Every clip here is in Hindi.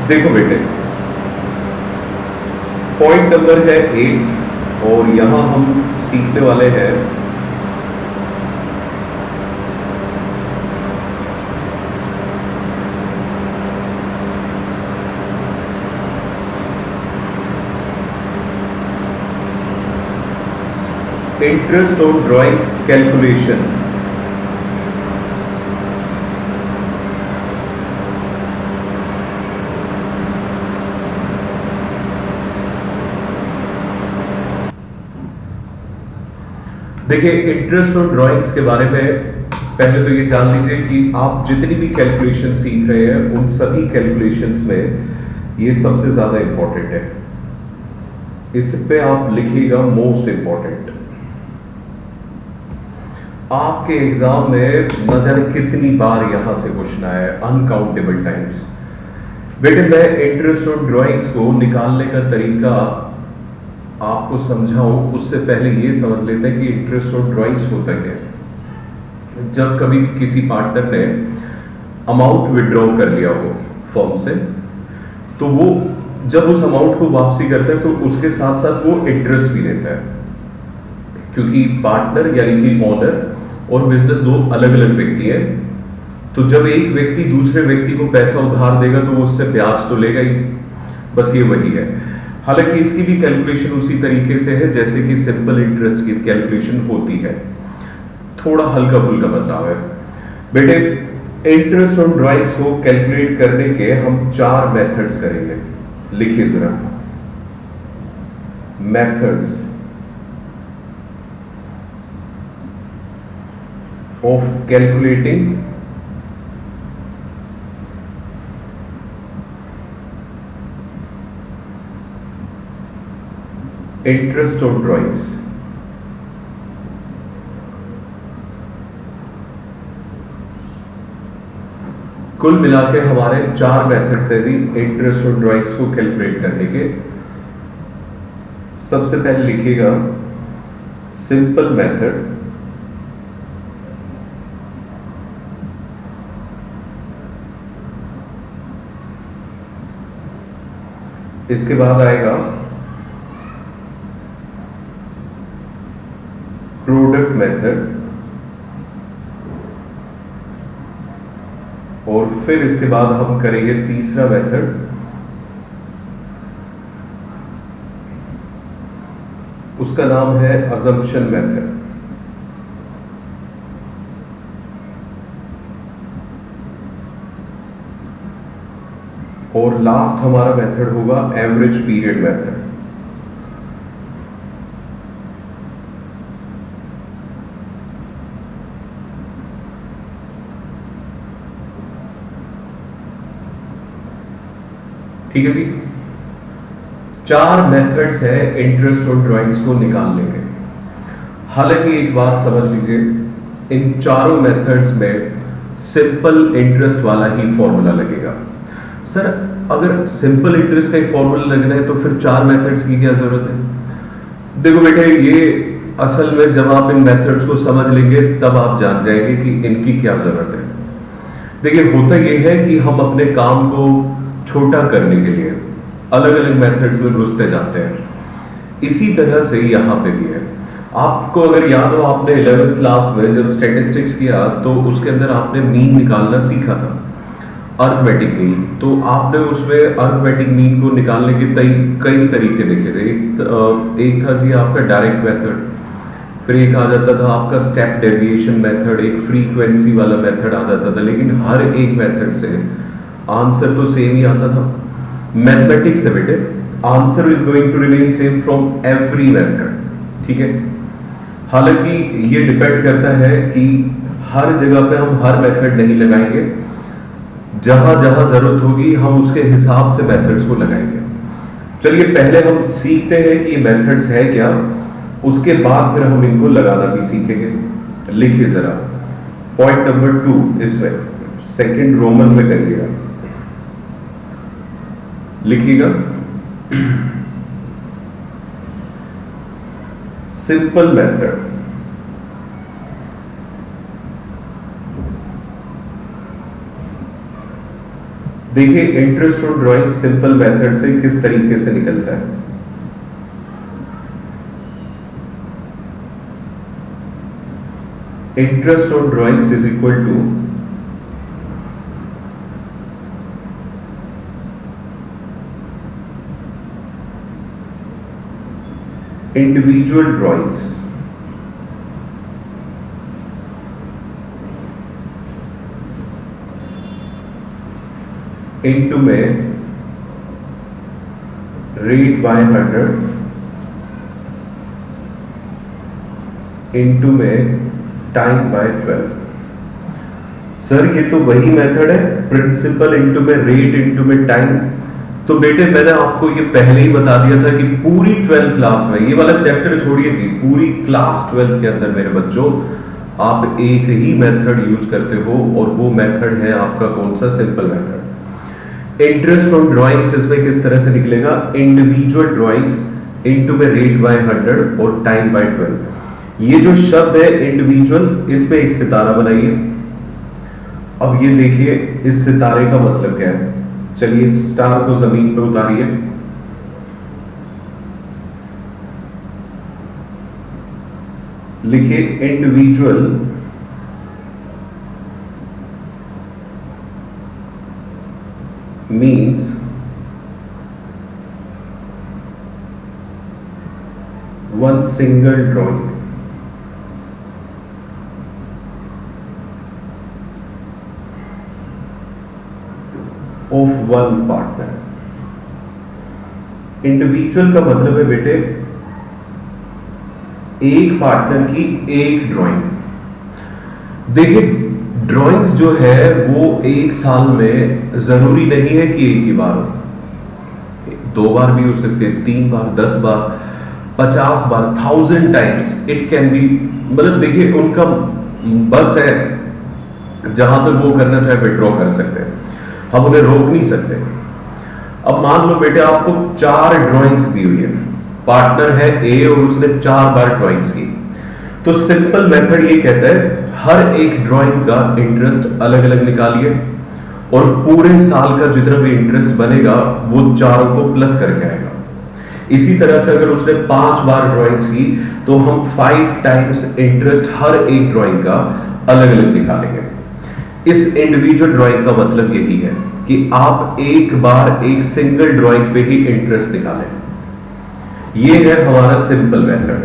देखो बेटे, पॉइंट नंबर है 8 और यहां हम सीखने वाले हैं इंटरेस्ट ऑन ड्राइंग्स कैलकुलेशन। देखिए, इंटरेस्ट ऑन ड्राइंग्स के बारे में पहले तो ये जान लीजिए कि आप जितनी भी कैलकुलेशन सीख रहे हैं उन सभी कैलकुलेशंस में ये सबसे ज्यादा इंपॉर्टेंट है। इस पे आप लिखिएगा मोस्ट इंपॉर्टेंट। आपके एग्जाम में न जाने कितनी बार यहां से क्वेश्चन आया है, अनकाउंटेबल टाइम्स। बेटे, मैं इंटरेस्ट ऑन ड्राइंग्स को निकालने का तरीका आपको समझाऊं उससे पहले ये समझ लेते हैं कि इंटरेस्ट ऑन ड्राइंग्स होता क्या है। जब कभी किसी पार्टनर ने अमाउंट विड्रॉ कर लिया हो फॉर्म से, तो वो जब उस अमाउंट को वापसी करता है तो उसके साथ साथ वो इंटरेस्ट भी देता है, क्योंकि पार्टनर यानी कि ओनर और बिजनेस दो अलग अलग व्यक्ति हैं। तो जब एक व्यक्ति दूसरे व्यक्ति को पैसा उधार देगा तो वो उससे ब्याज तो लेगा ही, बस ये वही है। हालांकि इसकी भी कैलकुलेशन उसी तरीके से है जैसे कि सिंपल इंटरेस्ट की कैलकुलेशन होती है, थोड़ा हल्का फुल्का बदलाव है। बेटे, इंटरेस्ट ऑन ड्राइंग्स को कैलकुलेट करने के हम 4 मेथड्स करेंगे। लिखिए जरा, methods of calculating interest on drawings। कुल मिला के हमारे 4 मेथड्स है जी इंटरेस्ट ऑन ड्राइंग्स को कैलकुलेट करने के। सबसे पहले लिखिएगा सिंपल मेथड, इसके बाद आएगा प्रोडक्ट मेथड, और फिर इसके बाद हम करेंगे तीसरा मेथड, उसका नाम है अजम्पशन मेथड। और लास्ट हमारा मेथड होगा एवरेज पीरियड मेथड। ठीक है जी, 4 मेथड्स है इंटरेस्ट ऑन ड्राइंग्स को निकालने के। हालांकि एक बात समझ लीजिए, इन चारों मेथड्स में सिंपल इंटरेस्ट वाला ही फॉर्मूला लगेगा। सर, अगर सिंपल इंटरेस्ट का ही फॉर्मूला लगना है तो फिर 4 मेथड्स की क्या जरूरत है? देखो बेटे, ये असल में जब आप इन मेथड्स को समझ लेंगे तब आप जान जाएंगे कि इनकी क्या जरूरत है। देखिए, होता ये है कि हम अपने काम को छोटा करने के लिए अलग अलग मेथड्स में घुसते जाते हैं। इसी तरह से यहाँ पे भी है। आपको अगर याद हो, आपने 11th क्लास में जब स्टैटिस्टिक्स किया तो उसके अंदर आपने मीन निकालना सीखा था, अर्थमेटिक मीन। तो आपने उसमें अर्थमेटिक मीन को निकालने के कई तरीके देखे थे। एक था जी आपका डायरेक्ट मेथड, फिर एक आ जाता था आपका स्टेप डेविएशन मेथड, एक फ्रीक्वेंसी वाला मेथड आ जाता था। लेकिन हर एक मेथड से आंसर तो सेम ही आता था। मैथमेटिक्स है बेटे, answer is going to remain same from every method. ठीक है, हालांकि ये डिपेंड करता है कि हर जगह पे हम हर मेथड नहीं लगाएंगे, जहां जहां जरूरत होगी हम उसके हिसाब से मेथड्स को लगाएंगे। चलिए पहले हम सीखते हैं कि ये मेथड्स है क्या, उसके बाद फिर हम इनको लगाना भी सीखेंगे। लिखिए जरा पॉइंट नंबर 2, इसमें सेकंड रोमन में करिएगा, लिखिएगा सिंपल मेथड। देखिए interest on drawing simple method से किस तरीके से निकलता है। Interest on drawings is equal to individual drawings into में रेट बाय 100 इनटू में टाइम बाय 12। सर ये तो वही मेथड है, प्रिंसिपल इनटू में रेट इनटू में टाइम। तो बेटे मैंने आपको ये पहले ही बता दिया था कि पूरी 12th क्लास में, ये वाला चैप्टर छोड़िए जी, पूरी क्लास 12th के अंदर मेरे बच्चों आप एक ही मेथड यूज करते हो और वो मेथड है आपका कौन सा? Simple method. Interest on drawings इसमें किस तरह से निकलेगा? इंडिविजुअल ड्राइंग्स इनटू में रेट बाय 100 और टाइम बाय 12। ये जो शब्द है इंडिविजुअल, इसमें एक सितारा बनाइए। अब ये देखिए इस सितारे का मतलब क्या है। चलिए इस स्टार को जमीन पर उतारिए। लिखिए individual means one single drawing of one partner। Individual का मतलब है बेटे एक पार्टनर की एक ड्राइंग। देखिए ड्राइंग्स जो है वो एक साल में जरूरी नहीं है कि एक ही बार हो, 2 बार भी हो सकते हैं, 3 बार, 10 बार, 50 बार, 1000 टाइम्स इट कैन बी। मतलब देखिए उनका बस है, जहां तक वो करना चाहे विड्रॉ कर सकते हैं, हम उन्हें रोक नहीं सकते। अब मान लो बेटे आपको 4 ड्राइंग्स दी हुई है, पार्टनर है ए और उसने 4 बार ड्राइंग्स की, तो सिंपल मेथड ये कहता है हर एक ड्राइंग का इंटरेस्ट अलग अलग निकालिए और पूरे साल का जितना भी इंटरेस्ट बनेगा वो चारों को प्लस करके आएगा। इसी तरह से अगर उसने 5 बार ड्राइंग्स की तो हम 5 टाइम्स इंटरेस्ट हर एक ड्राइंग का अलग अलग निकालेंगे। इस इंडिविजुअल ड्राइंग का मतलब यही है कि आप एक बार एक सिंगल ड्राइंग पे ही इंटरेस्ट निकालें। ये है हमारा सिंपल मेथड।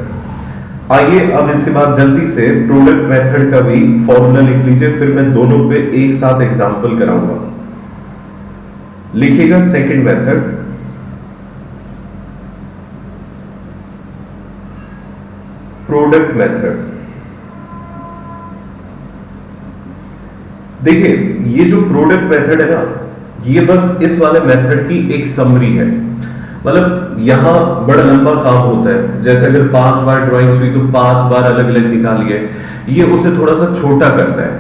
आइए अब इसके बाद जल्दी से प्रोडक्ट मेथड का भी फॉर्मूला लिख लीजिए, फिर मैं दोनों पे एक साथ एग्जांपल कराऊंगा। लिखिएगा सेकंड मेथड, प्रोडक्ट मेथड। देखिए ये जो प्रोडक्ट मेथड है ना, ये बस इस वाले मेथड की एक समरी है। मतलब यहां बड़ा लंबा काम होता है, जैसे अगर 5 बार ड्राइंग्स हुई तो 5 बार अलग अलग निकालिए, ये उसे थोड़ा सा छोटा करता है।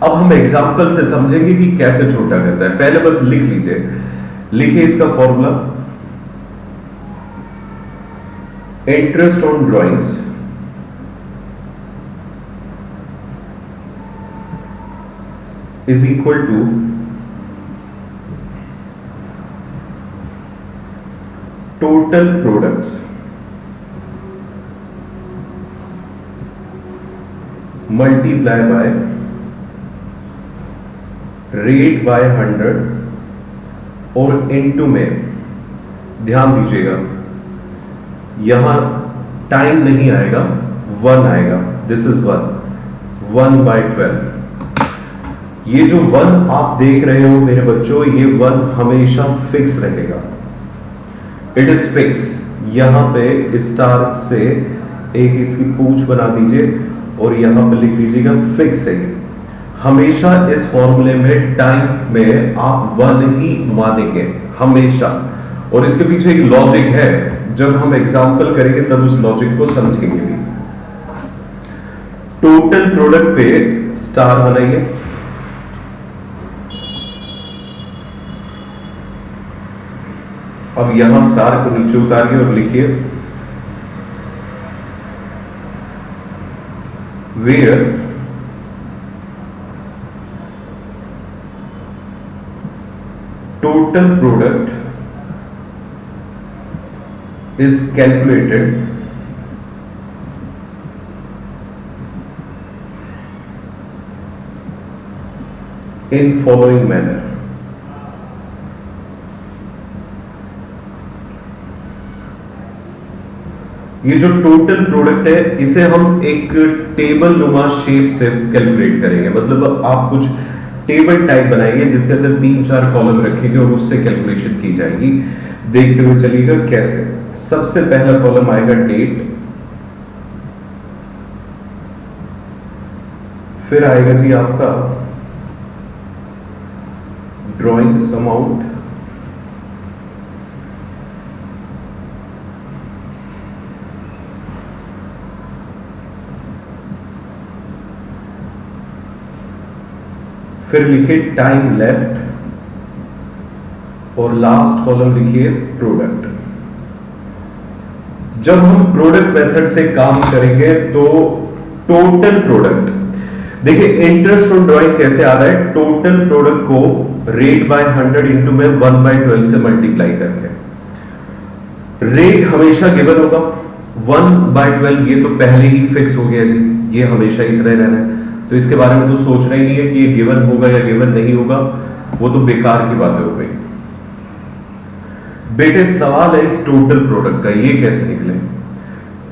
अब हम एग्जांपल से समझेंगे कि कैसे छोटा करता है। पहले बस लिख लीजिए, लिखिए इसका formula, interest on drawings is equal to total products multiply by rate by 100 और इनटू में, ध्यान दीजिएगा यहां टाइम नहीं आएगा, 1 आएगा। This is 1 by 12। ये जो 1 आप देख रहे हो मेरे बच्चों, ये 1 हमेशा फिक्स रहेगा। It is fix. यहां पे स्टार से एक इसकी पूंछ बना दीजिए और यहां पे लिख दीजिएगा फिक्स है। हमेशा इस फॉर्मूले में टाइम में आप 1 ही मानेंगे हमेशा, और इसके पीछे एक लॉजिक है, जब हम एग्जांपल करेंगे तब उस लॉजिक को समझेंगे भी। टोटल प्रोडक्ट पे स्टार बनाइए, अब यहां स्टार को नीचे उतारिए और लिखिए where total product is calculated in following manner. ये जो टोटल प्रोडक्ट है इसे हम एक टेबल नुमा शेप से कैलकुलेट करेंगे, मतलब आप कुछ टेबल टाइप बनाएंगे जिसके अंदर 3-4 कॉलम रखेंगे और उससे कैलकुलेशन की जाएगी। देखते हुए चलिएगा कैसे। सबसे पहला कॉलम आएगा डेट, फिर आएगा जी आपका ड्राइंग्स अमाउंट, फिर लिखिए टाइम लेफ्ट और लास्ट कॉलम लिखिए प्रोडक्ट। जब हम प्रोडक्ट मेथड से काम करेंगे तो टोटल प्रोडक्ट, देखिए इंटरेस्ट ऑन ड्राइंग कैसे आ रहा है, टोटल प्रोडक्ट को रेट बाय 100 इंटू में 1/12 से मल्टीप्लाई करके। रेट हमेशा गिवन होगा 1/12, ये तो पहले ही फिक्स हो गया जी, ये हमेशा इतना ही रहना है, तो इसके बारे में तो सोचना ही नहीं है कि ये गिवन होगा या गिवन नहीं होगा, वो तो बेकार की बातें हो गई। बेटे सवाल है इस टोटल प्रोडक्ट का, ये कैसे निकले।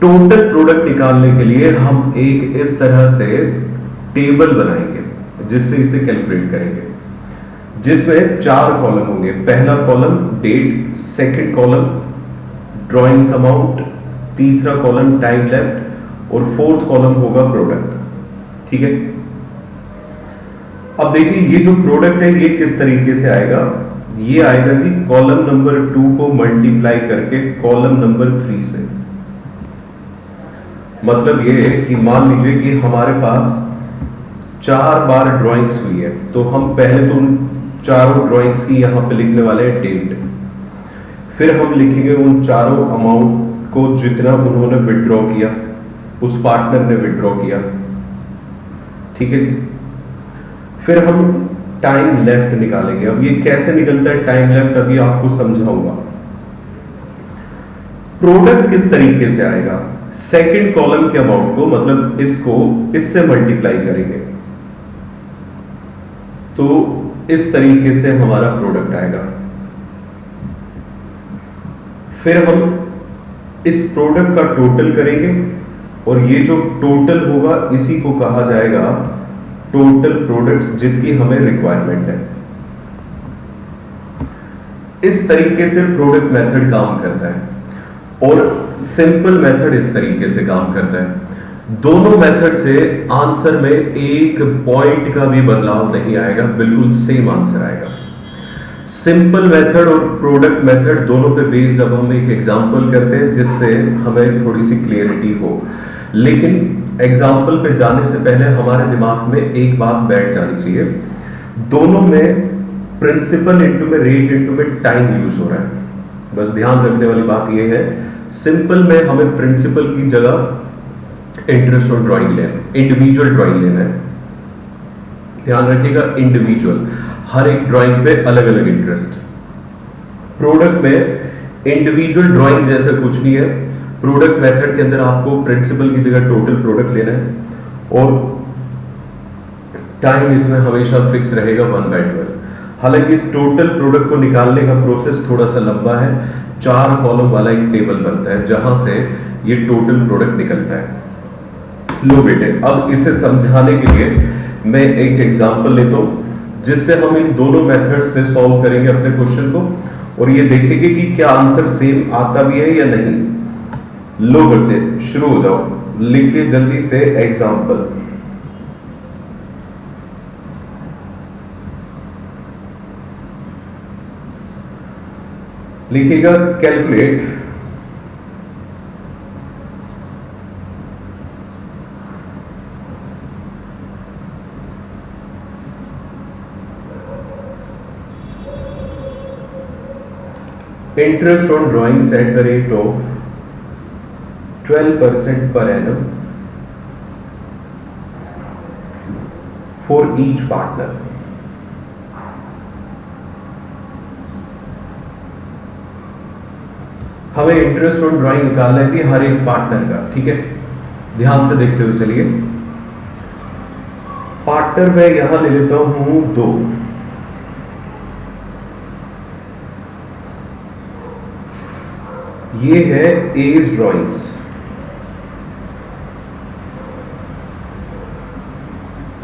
टोटल प्रोडक्ट निकालने के लिए हम एक इस तरह से टेबल बनाएंगे जिससे इसे कैलकुलेट करेंगे, जिसमें 4 कॉलम होंगे। पहला column date, second column drawings amount, तीसरा कॉलम टाइम लेफ्ट और फोर्थ कॉलम होगा प्रोडक्ट। ठीक है, अब देखिए ये जो प्रोडक्ट है ये किस तरीके से आएगा, ये आएगा जी कॉलम नंबर 2 को मल्टीप्लाई करके कॉलम नंबर 3 से। मतलब ये है कि मान लीजिए कि हमारे पास 4 बार ड्राइंग्स हुई है, तो हम पहले तो उन चारों ड्राइंग्स की यहां पे लिखने वाले हैं डेट, फिर हम लिखेंगे उन चारों अमाउंट को जितना उन्होंने विड्रॉ किया, उस पार्टनर ने विड्रॉ किया। ठीक है जी, फिर हम टाइम लेफ्ट निकालेंगे। अब ये कैसे निकलता है टाइम लेफ्ट, अभी आपको समझाऊंगा। प्रोडक्ट किस तरीके से आएगा, सेकंड कॉलम के अमाउंट को, मतलब इसको इससे मल्टीप्लाई करेंगे तो इस तरीके से हमारा प्रोडक्ट आएगा। फिर हम इस प्रोडक्ट का टोटल करेंगे और ये जो टोटल होगा इसी को कहा जाएगा टोटल प्रोडक्ट्स, जिसकी हमें रिक्वायरमेंट है। इस तरीके से प्रोडक्ट मेथड काम करता है और सिंपल मेथड इस तरीके से काम करता है। दोनों मेथड से आंसर में एक पॉइंट का भी बदलाव नहीं आएगा, बिल्कुल सेम आंसर आएगा। सिंपल मेथड और प्रोडक्ट मेथड दोनों पे बेस्ड अब हम एक एग्जांपल करते हैं जिससे हमें थोड़ी सी क्लियरिटी हो। लेकिन एग्जाम्पल पे जाने से पहले हमारे दिमाग में एक बात बैठ जानी चाहिए, दोनों में प्रिंसिपल इंटू में रेट इंटू में टाइम यूज हो रहा है। बस ध्यान रखने वाली बात यह है, सिंपल में हमें प्रिंसिपल की जगह इंटरेस्ट ऑन ड्राइंग लेना, इंडिविजुअल ड्राइंग लेना है। ध्यान रखिएगा इंडिविजुअल, हर एक ड्राइंग पे अलग अलग इंटरेस्ट। प्रोडक्ट में इंडिविजुअल ड्राइंग जैसा कुछ नहीं है, प्रोडक्ट मेथड के अंदर आपको प्रिंसिपल की जगह टोटल प्रोडक्ट लेना है और टाइम इसमें हमेशा फिक्स रहेगा 1/12। हालांकि इस टोटल प्रोडक्ट को निकालने का प्रोसेस थोड़ा सा लंबा है, 4 कॉलम वाला एक टेबल बनता है जहां से ये टोटल प्रोडक्ट निकलता है। लो बेटे, अब इसे समझाने के लिए मैं एक एग्जांपल लेता हूं जिससे हम इन दोनों मेथड से सॉल्व करेंगे अपने क्वेश्चन को और ये देखेंगे कि क्या आंसर सेम आता भी है या नहीं। लो बच्चे शुरू हो जाओ, लिखिए जल्दी से एग्जांपल। लिखिएगा calculate interest on drawings at the rate of 12% per annum for each partner। हमें इंटरेस्ट ऑन ड्राइंग निकालना है जी हर एक पार्टनर का, ठीक है। ध्यान से देखते हुए चलिए। पार्टनर मैं यहां ले लेता हूं 2, ये है एज ड्राइंग्स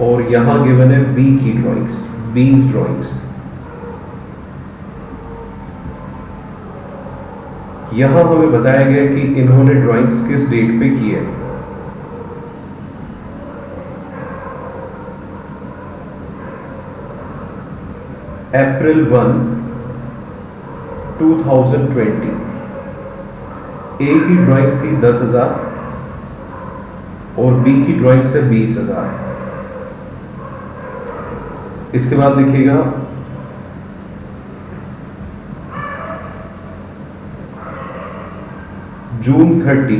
और यहां गिवन है बी की ड्राइंग्स, बीज ड्राइंग्स। यहां हमें बताया गया कि इन्होंने ड्राइंग्स किस डेट पे की है। अप्रैल 1, 2020। ए की ड्राइंग्स थी 10,000 और बी की ड्राइंग्स है 20,000। इसके बाद लिखिएगा जून 30,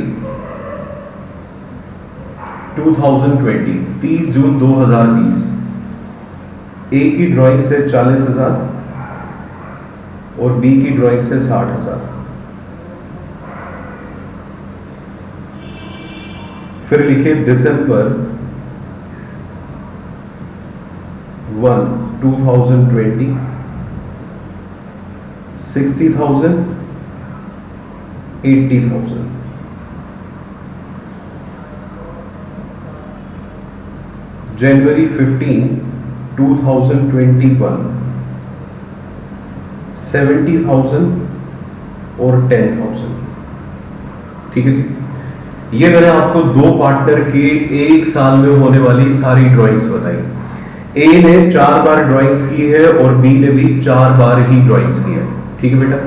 2020, 30 जून 2020। ए की ड्राइंग से 40,000 और बी की ड्राइंग से 60,000। फिर लिखे दिसंबर 1, 2020, 60,000, 80,000। जनवरी 15, 2021, 70,000 और 10,000। ठीक है जी। ये मैंने आपको 2 पार्टनर के एक साल में होने वाली सारी ड्राइंग्स बताई। ए ने 4 बार ड्राइंग्स की है और बी ने भी 4 बार ही ड्राइंग्स की है। ठीक है बेटा।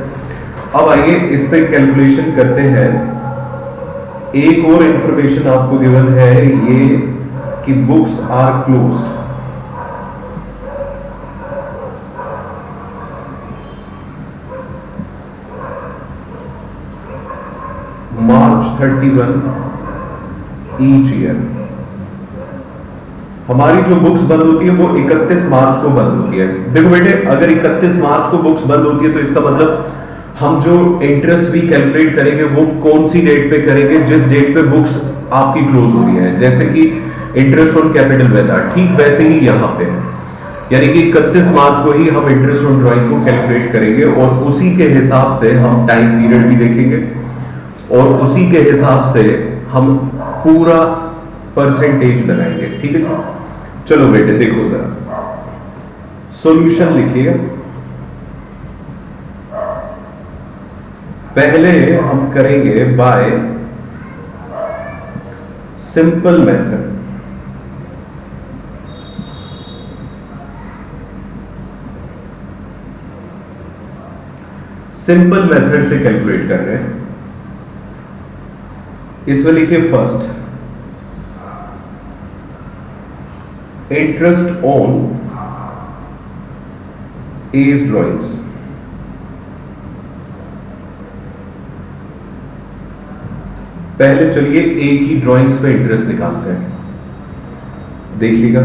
अब आइए इस पे कैलकुलेशन करते हैं। एक और इंफॉर्मेशन आपको गिवन है ये कि books are closed. March 31 each year. हमारी जो बुक्स बंद होती है वो 31 मार्च को बंद होती है। देखो बेटे, अगर 31 मार्च को बुक्स बंद होती है तो इसका मतलब हम जो इंटरेस्ट भी कैलकुलेट करेंगे वो कौन सी डेट पे करेंगे, जिस डेट पे बुक्स आपकी क्लोज हो रही है। जैसे कि इंटरेस्ट ऑन कैपिटल मेथड, ठीक वैसे ही यहां पे है। यानी कि 31 मार्च को ही हम इंटरेस्ट ऑन ड्राइंग को कैलकुलेट करेंगे और उसी के हिसाब से हम टाइम पीरियड भी देखेंगे और उसी के हिसाब से हम पूरा परसेंटेज लगाएंगे। ठीक है जी। चलो बेटे देखो जरा, सॉल्यूशन लिखिए। पहले हम करेंगे by simple method. Simple method से कैलकुलेट कर रहे हैं। इसमें लिखिए first interest on as drawings. पहले चलिए ए की ड्राइंग्स पे इंटरेस्ट निकालते हैं। देखिएगा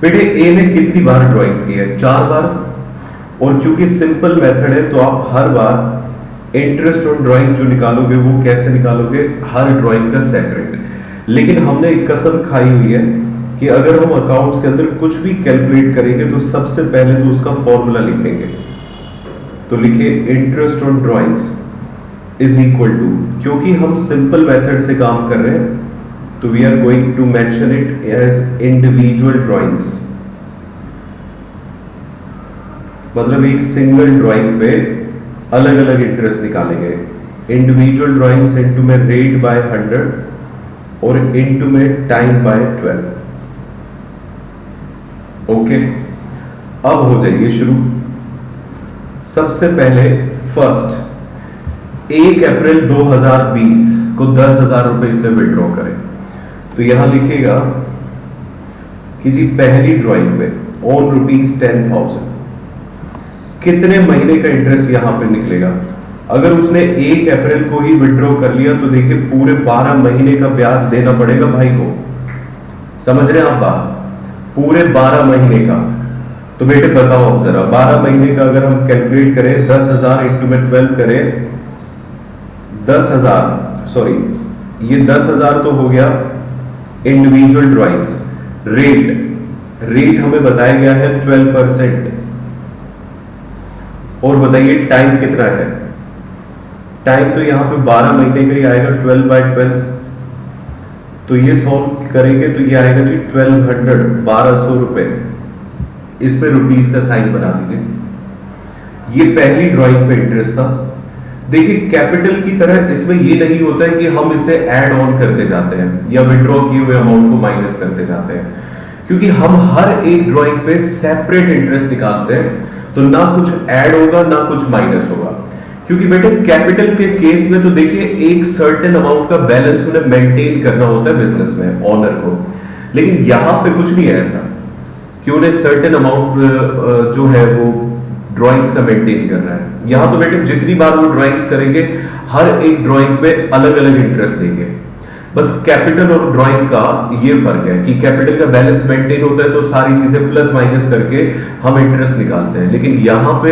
बेटे, ए ने कितनी बार ड्राइंग्स की है? 4 बार। और क्योंकि सिंपल मेथड है तो आप हर बार इंटरेस्ट ऑन ड्राइंग जो निकालोगे वो कैसे निकालोगे? हर ड्राइंग का सेपरेट। लेकिन हमने एक कसम खाई हुई है कि अगर हम अकाउंट्स के अंदर कुछ भी कैलकुलेट करेंगे तो सबसे पहले तो उसका फॉर्मूला लिखेंगे। तो लिखिए interest on drawings is equal to, क्योंकि हम सिंपल मेथड से काम कर रहे हैं तो we are going to mention it as individual drawings. मतलब एक सिंगल ड्राइंग पे अलग अलग इंटरेस्ट निकालेंगे। इंडिविजुअल ड्राइंग्स इनटू में रेट बाय 100 और इनटू में टाइम बाय 12। ओके, अब हो जाइए शुरू। सबसे पहले फर्स्ट 1 अप्रैल 2020 को 10,000 रुपए इसमें विड्रॉ करें। तो यहां लिखिएगा कि जी पहली ड्राइंग पे ऑन ₹10,000 कितने महीने का इंटरेस्ट यहां पे निकलेगा? अगर उसने 1 अप्रैल को ही विड्रॉ कर लिया तो देखिए पूरे 12 महीने का ब्याज देना पड़ेगा भाई को। समझ रहे हैं आप बात? पूरे 12 महीने का। तो बेटे बताओ अब जरा, 12 महीने का अगर हम कैलकुलेट करें, 10,000 इंटू में 12 करें, 10,000, सॉरी ये 10,000 तो हो गया इंडिविजुअल ड्राइंग्स। रेट हमें बताया गया है 12%। और बताइए टाइम कितना है? टाइम तो यहां पे 12 महीने का ही आएगा, 12/12। तो ये सॉल्व करेंगे तो ये आएगा जी 1200, 1200 रुपए। इस पे रुपीस का साइन बना दीजिए। ये पहली ड्राइंग पे इंटरेस्ट था। देखिए कैपिटल की तरह इसमें ये नहीं होता है कि हम इसे ऐड ऑन करते जाते हैं या विड्रॉ किए हुए अमाउंट को माइनस करते जाते हैं, क्योंकि हम हर एक ड्राइंग पे सेपरेट इंटरेस्ट निकालते हैं, तो ना कुछ ऐड होगा ना कुछ माइनस होगा। क्योंकि बेटे कैपिटल के केस में तो देखिए एक सर्टेन अमाउंट का बैलेंस उन्हें मेंटेन करना होता है बिजनेस में, ओनर को। लेकिन यहां पे कुछ नहीं है ऐसा कि उन्हें सर्टेन अमाउंट जो है वो ड्राइंग्स का मेंटेन करना है। यहां तो बेटे जितनी बार वो ड्राइंग्स करेंगे हर एक ड्राइंग पे अलग अलग इंटरेस्ट देंगे। बस कैपिटल और ड्राइंग का ये फर्क है कि कैपिटल का बैलेंस मेंटेन होता है तो सारी चीजें प्लस माइनस करके हम इंटरेस्ट निकालते हैं, लेकिन यहां पे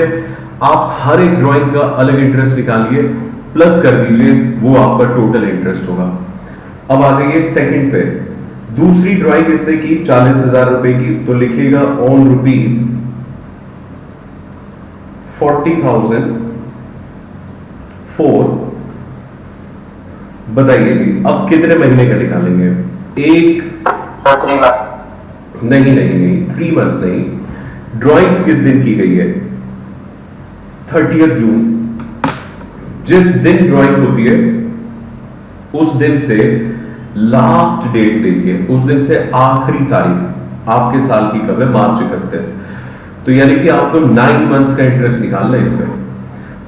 आप हर एक ड्राइंग का अलग इंटरेस्ट निकालिए, प्लस कर दीजिए, वो आपका टोटल इंटरेस्ट होगा। अब आ जाइए सेकंड पे। दूसरी ड्राइंग इसने की 40,000 रुपए की, तो लिखिएगा ऑन रुपीज 40,000 4। बताइए जी अब कितने महीने का निकालेंगे? एक नहीं 3 मंथ्स नहीं। ड्राइंग्स किस दिन की गई है? 30 जून। जिस दिन ड्राइंग होती है उस दिन से लास्ट डेट देखिए, उस दिन से आखिरी तारीख आपके साल की कब है? मार्च 31। तो यानी कि आपको 9 मंथ्स का इंटरेस्ट निकालना है इसमें।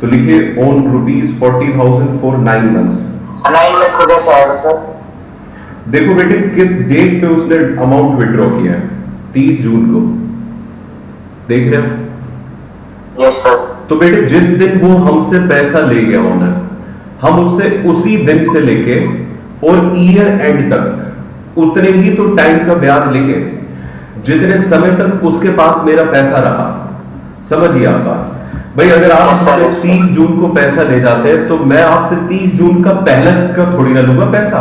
तो लिखिए on rupees 40,000 for 9 months. 9 month कैसे आएगा सर? देखो बेटे किस डेट पे उसने अमाउंट विड्रॉ किया है? 30 जून को। देख रहे हो? Yes sir. तो बेटे जिस दिन वो हमसे पैसा ले गया ओनर, हम उससे उसी दिन से लेके और ईयर एंड तक उतने ही तो टाइम का ब्याज लेंगे जितने समय तक उसके पास मेरा पैसा रहा। समझिए आप बात। भाई अगर आप मुझसे 30 जून को पैसा ले जाते हैं तो मैं आपसे 30 जून का पहले का थोड़ी ना लूंगा पैसा,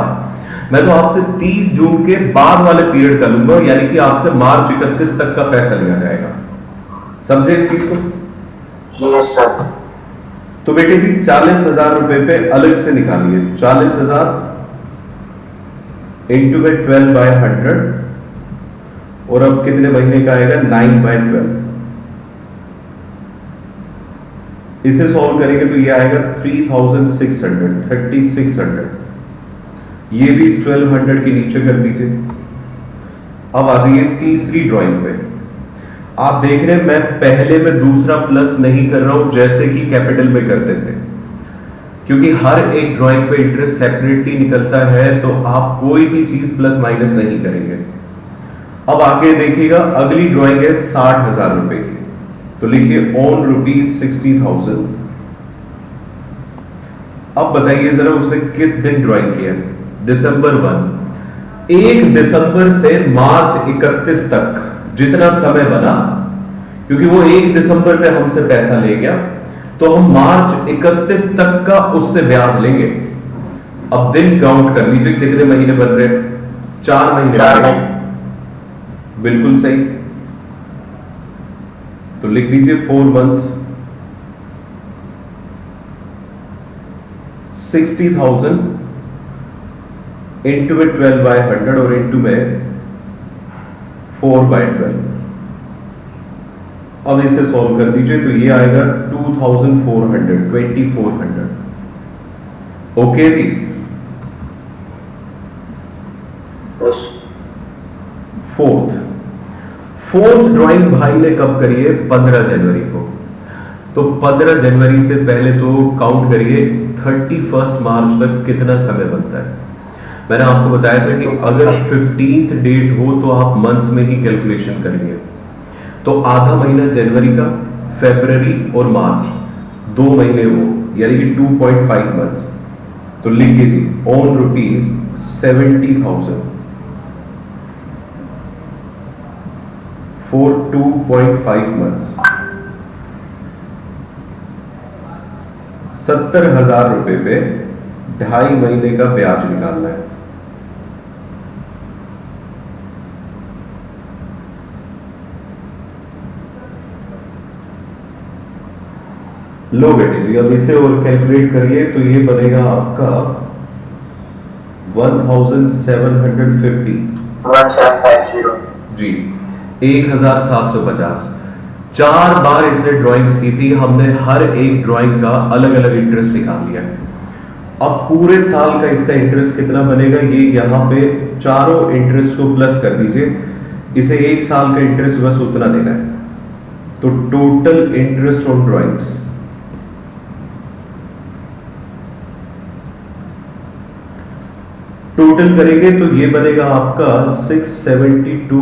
मैं तो आपसे 30 जून के बाद वाले पीरियड का लूंगा, यानी कि आपसे मार्च 31 तक का पैसा लिया जाएगा। समझे इस चीज को? Yes sir. तो बेटे जी 40,000 रुपए पे अलग से निकालिए। 40,000 इंटू में 12/100, और अब कितने महीने का आएगा? 9/12। इसे सॉल्व करेंगे तो ये आएगा 3,600, 3,600। ये भी 1,200 के नीचे कर दीजिए। अब आ जाइए तीसरी ड्राइंग पे। आप देख रहे हैं मैं पहले में दूसरा प्लस नहीं कर रहा हूं जैसे कि कैपिटल में करते थे, क्योंकि हर एक ड्राइंग पे इंटरेस्ट सेपरेटली निकलता है, तो आप कोई भी चीज प्लस माइनस नहीं करेंगे। अब आगे देखिएगा अगली ड्राइंग है 60,000 रुपए की, तो लिखिए ऑन रुपीज 60,000। अब बताइए जरा उसने किस दिन ड्राइंग किया? दिसंबर 1। 1 दिसंबर से मार्च 31 तक जितना समय बना, क्योंकि वो 1 दिसंबर पे हमसे पैसा ले गया, तो हम मार्च 31 तक का उससे ब्याज लेंगे। अब दिन काउंट कर लीजिए कितने महीने बन रहे हैं? 4 महीने। बिल्कुल सही। तो लिख दीजिए 4 मंथ्स 60,000 इंटू में 12/100 और इंटू में 4/12। अब इसे सॉल्व कर दीजिए तो ये आएगा 2,400, 2,400। ओके जी। फोर्थ ड्राइंग भाई ने कब करी है? 15 जनवरी को। तो 15 जनवरी से पहले तो काउंट करिए 31 मार्च तक कितना समय बनता है। मैंने आपको बताया था कि अगर 15th डेट हो तो आप मंथ्स में ही कैलकुलेशन करेंगे। तो आधा महीना जनवरी का, फरवरी और मार्च 2 महीने वो, यानी कि 2.5 मंथ्स। तो लिखिए जी ऑन रुपीज 70,000 फॉर 2.5 months। 70,000 रुपए पे 2.5 महीने का ब्याज निकालना है। लो बेटे जी, अब इसे और कैलकुलेट करिए तो ये बनेगा आपका 1750 1750 जी, 1750। 4 बार इसने ड्राइंग्स की थी, हमने हर एक ड्राइंग का अलग अलग इंटरेस्ट निकाल लिया। अब पूरे साल का इसका इंटरेस्ट कितना बनेगा, ये यहाँ पे चारों इंटरेस्ट को प्लस कर दीजिए, इसे एक साल का इंटरेस्ट बस उतना देना है। तो total interest on drawings total करेंगे तो ये बनेगा आपका 672,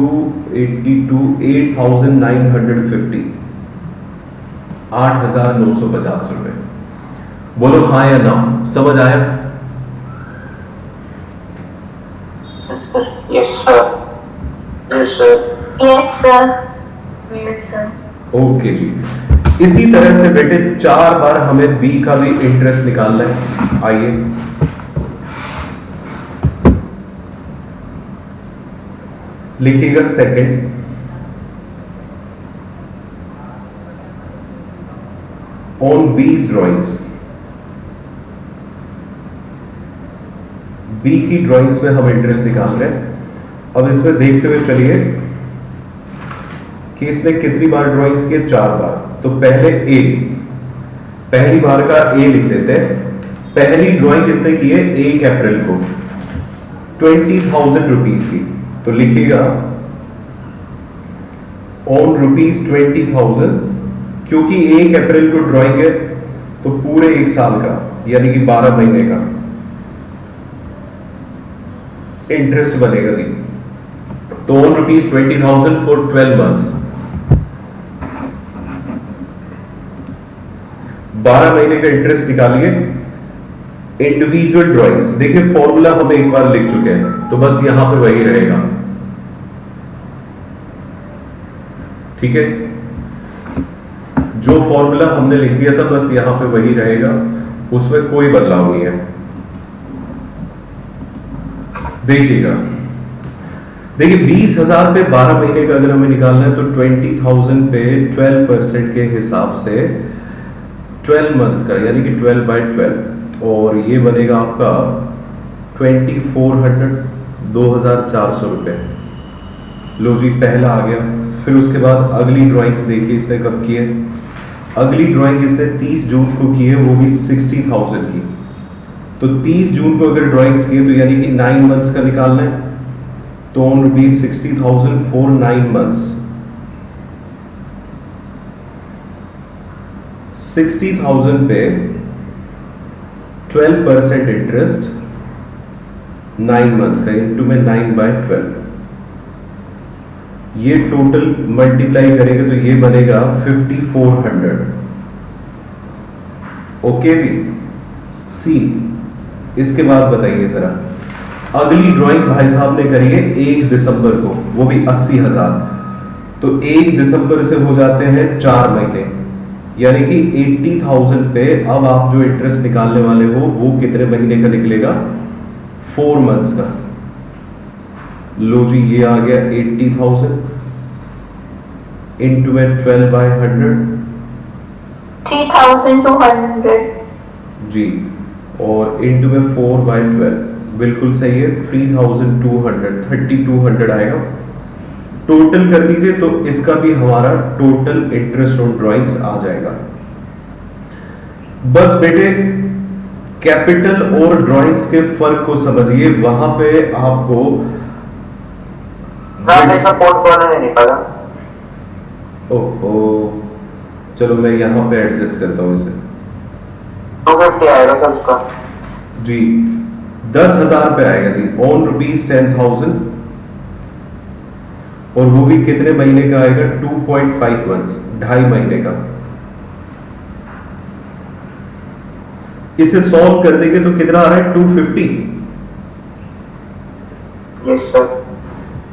82, 8,950, 8,950 रुपए। बोलो हाँ या ना, समझ आया? Yes, sir. Yes, sir. Yes, sir. Yes, sir. Yes, sir. Okay ji, इसी तरह से बेटे 4 बार हमें बी का भी इंटरेस्ट निकालना है। आइए लिखिएगा सेकंड, ऑन बीज ड्राइंग्स। बी की ड्राइंग्स में हम इंटरेस्ट निकाल रहे हैं। अब इसमें देखते हुए चलिए कि इसने कितनी बार ड्राइंग्स किए, 4 बार। तो पहले ए, पहली बार का ए लिख देते हैं। पहली ड्राइंग इसने की है 1 अप्रैल को 20,000 रुपीज की, तो लिखिएगा ऑन ₹20,000। क्योंकि 1 अप्रैल को ड्राइंग है तो पूरे 1 साल का यानी कि 12 महीने का इंटरेस्ट बनेगा जी। तो ऑन ₹20,000 फॉर 12 मंथ्स, 12 महीने का इंटरेस्ट निकालिए। इंडिविजुअल ड्राइंग्स देखिए, फॉर्मूला हम एक बार लिख चुके हैं तो बस यहां पे वही रहेगा, ठीक है। जो फॉर्मूला हमने लिख दिया था बस यहां पे वही रहेगा, उसमें कोई बदलाव नहीं है। देखिएगा, देखिए 20,000 पे 12 महीने का अगर हमें निकालना है तो 20,000 पे 12% के हिसाब से 12 मंथ्स का यानी कि 12/12, और ये बनेगा आपका 2400, 2,400 रुपए। लो जी, पहला आ गया। फिर उसके बाद अगली ड्राइंग्स देखिए इसने कब की है। अगली ड्राइंग इसने 30 जून को की है, वो भी 60,000 की। तो 30 जून को अगर ड्राइंग्स की है तो यानी कि 9 मंथ्स का निकालना है। तो ऑन ₹60,000 फॉर 9 मंथ्स, 60,000 पे 12% इंटरेस्ट 9 मंथ्स का, इंटू में 9/12। ये टोटल मल्टीप्लाई करेंगे तो ये बनेगा 5400। ओके जी। सी, इसके बाद बताइए जरा, अगली ड्राइंग भाई साहब ने करी है 1 दिसंबर को, वो भी 80,000। तो 1 दिसंबर से हो जाते हैं 4 महीने, यानी कि 80,000 पे अब आप जो इंटरेस्ट निकालने वाले हो वो कितने महीने का निकलेगा, 4 मंथ्स का। लो जी, ये आ गया 80,000 इंटू में 12/100 3,200 जी, और इंटू में 4/12, बिल्कुल सही है। 3,200, 3,200 आएगा। टोटल कर दीजिए तो इसका भी हमारा टोटल इंटरेस्ट ऑन ड्राइंग्स आ जाएगा। बस बेटे कैपिटल और ड्राइंग्स के फर्क को समझिए, वहां पे आपको पोर्टफोलियो नहीं निकाला। ओहो, चलो मैं यहां पे एडजस्ट करता हूं इसे। 250 आएगा सर उसका जी, 10,000 पे आएगा जी, ऑन ₹10,000, और वो भी कितने महीने का आएगा, 2.5 मंथ्स, 2.5 महीने का। इसे सॉल्व कर देंगे तो कितना आ रहा है, 250। Yes sir.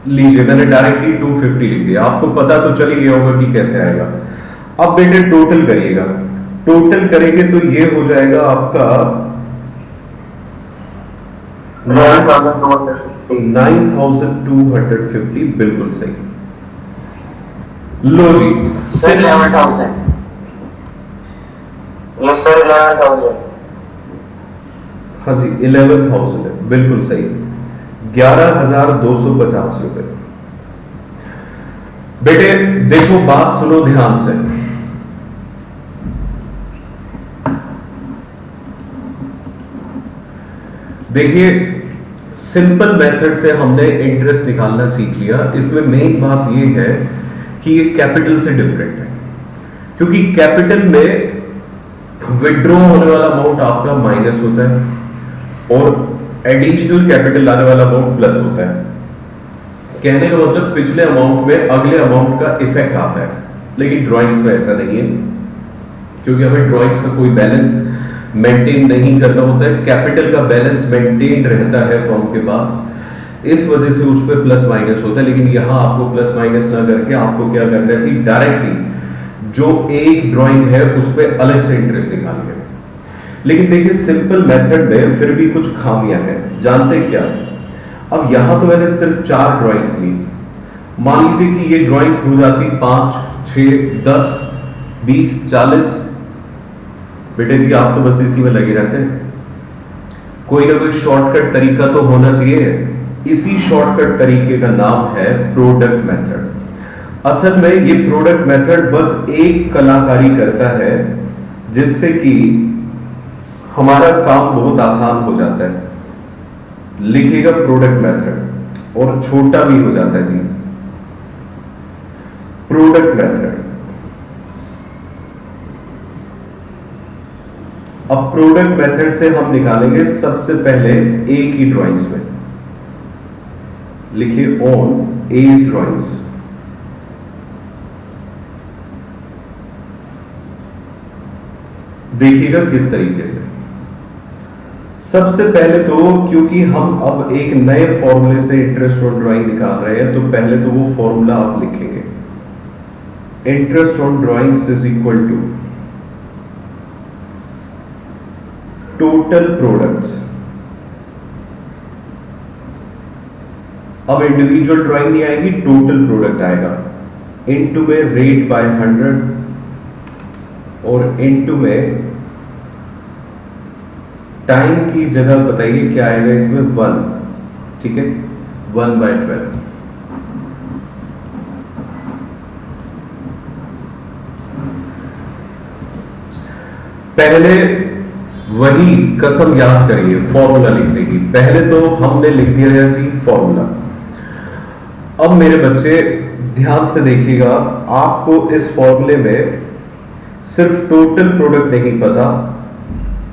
लीजिए मैंने डायरेक्टली 250 लिख दिया, आपको पता तो चल ही गया होगा कि कैसे आएगा। अब बेटे टोटल करिएगा, टोटल करेंगे तो ये हो जाएगा आपका 9250, बिल्कुल सही। लो जी सर 11,000। Yes sir 11,000। हाँ जी 11,000 है, बिल्कुल सही। 11,250 रुपए। बेटे देखो बात सुनो ध्यान से, देखिए सिंपल मेथड से हमने इंटरेस्ट निकालना सीख लिया। इसमें मेन बात ये है कि ये कैपिटल से डिफरेंट है, क्योंकि कैपिटल में विड्रॉ होने वाला अमाउंट आपका माइनस होता है और एडिशनल कैपिटल लाने वाला अमाउंट प्लस होता है। कहने का मतलब पिछले अमाउंट में अगले अमाउंट का इफेक्ट आता है, लेकिन ड्राइंग्स में ऐसा नहीं है, क्योंकि हमें ड्राइंग्स का कोई बैलेंस मेंटेन नहीं करना होता है। कैपिटल का बैलेंस मेंटेन रहता है फर्म के पास, इस वजह से उस पर प्लस माइनस होता है। लेकिन यहां आपको प्लस माइनस ना करके आपको क्या करना चाहिए, डायरेक्टली जो एक ड्राइंग है उस पर अलग से इंटरेस्ट निकालिए। लेकिन देखिए सिंपल मेथड में फिर भी कुछ खामियां हैं, जानते हैं क्या? अब यहां तो मैंने सिर्फ 4 ड्राइंग्स ली, मान लीजिए कि ये ड्राइंग्स हो जाती 5, 6, 10, 20, 40। बेटे जी आप तो बस इसी में लगे रहते हैं, कोई ना कोई शॉर्टकट तरीका तो होना चाहिए। इसी शॉर्टकट तरीके का नाम है प्रोडक्ट मेथड। असल में ये प्रोडक्ट मेथड बस एक कलाकारी करता है, जिससे कि हमारा काम बहुत आसान हो जाता है। लिखिएगा प्रोडक्ट मेथड और छोटा भी हो जाता है जी, प्रोडक्ट मेथड। अब प्रोडक्ट मेथड से हम निकालेंगे सबसे पहले ए की ड्राइंग्स में, लिखिए ऑन एज ड्राइंग्स। देखिएगा किस तरीके से। सबसे पहले तो क्योंकि हम अब एक नए फॉर्मूले से इंटरेस्ट ऑन ड्राइंग निकाल रहे हैं, तो पहले तो वो फॉर्मूला आप लिखेंगे, interest on drawings is equal to total products. अब इंडिविजुअल ड्राइंग नहीं आएगी, टोटल प्रोडक्ट आएगा, इनटू में रेट बाय 100 और इनटू में टाइम की जगह बताइए क्या आएगा इसमें, 1। ठीक है, 1/12। पहले वही कसम याद करिए फॉर्मूला लिखने की। पहले तो हमने लिख दिया जी फॉर्मूला। अब मेरे बच्चे ध्यान से देखिएगा, आपको इस फॉर्मूले में सिर्फ टोटल प्रोडक्ट नहीं पता,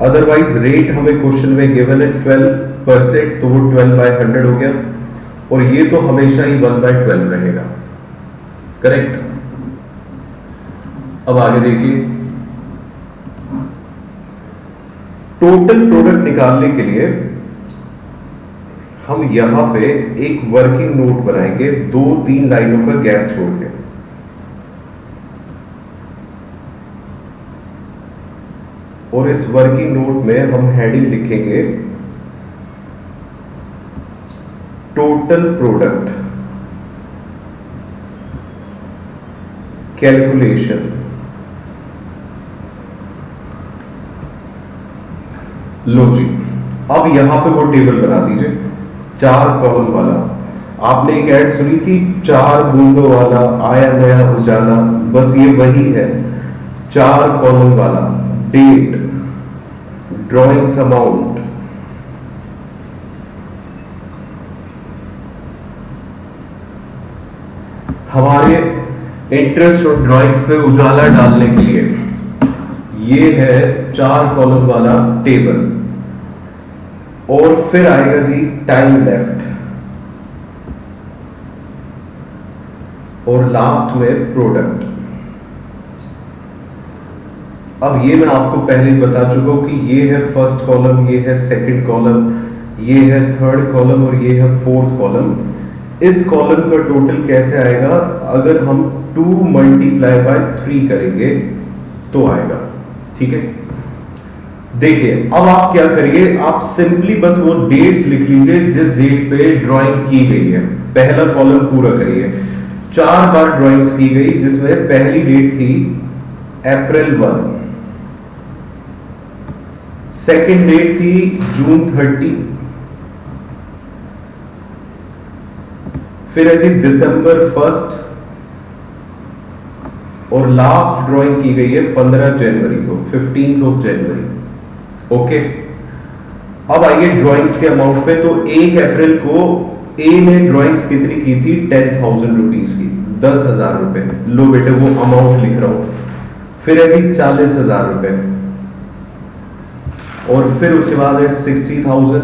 अदरवाइज रेट हमें क्वेश्चन में गिवन है 12%, तो वो 12/100 हो गया, और ये तो हमेशा ही 1/12 रहेगा। करेक्ट। अब आगे देखिए, टोटल प्रोडक्ट निकालने के लिए हम यहां पे एक वर्किंग नोट बनाएंगे 2-3 लाइनों का गैप छोड़ के। और इस वर्किंग नोट में हम हेडिंग लिखेंगे टोटल प्रोडक्ट कैलकुलेशन। लो जी, अब यहां पे वो टेबल बना दीजिए 4 कॉलम वाला। आपने एक ऐड सुनी थी 4 बूंदों वाला आया नया उजाला, बस ये वही है, 4 कॉलम वाला। डेट, ड्राइंग्स अमाउंट, हमारे इंटरेस्ट और ड्राइंग्स पे उजाला डालने के लिए ये है 4 कॉलम वाला टेबल। और फिर आएगा जी टाइम लेफ्ट, और लास्ट में प्रोडक्ट। अब ये मैं आपको पहले ही बता चुका हूं कि ये है फर्स्ट कॉलम, ये है सेकंड कॉलम, ये है थर्ड कॉलम और ये है फोर्थ कॉलम। इस कॉलम का टोटल कैसे आएगा? अगर हम 2 मल्टीप्लाई बाय 3 करेंगे तो आएगा। ठीक है, देखिए अब आप क्या करिए, आप सिंपली बस वो डेट्स लिख लीजिए जिस डेट पे ड्राइंग की गई है। पहला कॉलम पूरा करिए। 4 बार ड्राइंग्स की गई जिसमें पहली डेट थी अप्रैल 1, सेकेंड डेट थी जून 30, फिर है जी दिसंबर 1 और लास्ट ड्राइंग की गई है 15 जनवरी को, 15th ऑफ जनवरी। ओके, अब आइए ड्राइंग्स के अमाउंट पे। तो 1 अप्रैल को ए ने ड्राइंग्स कितनी की थी? 10,000 रुपीज की, 10,000 रुपए। लो बेटे वो अमाउंट लिख रहा हूं। फिर है जी 40,000 रुपए, और फिर उसके बाद है 60,000,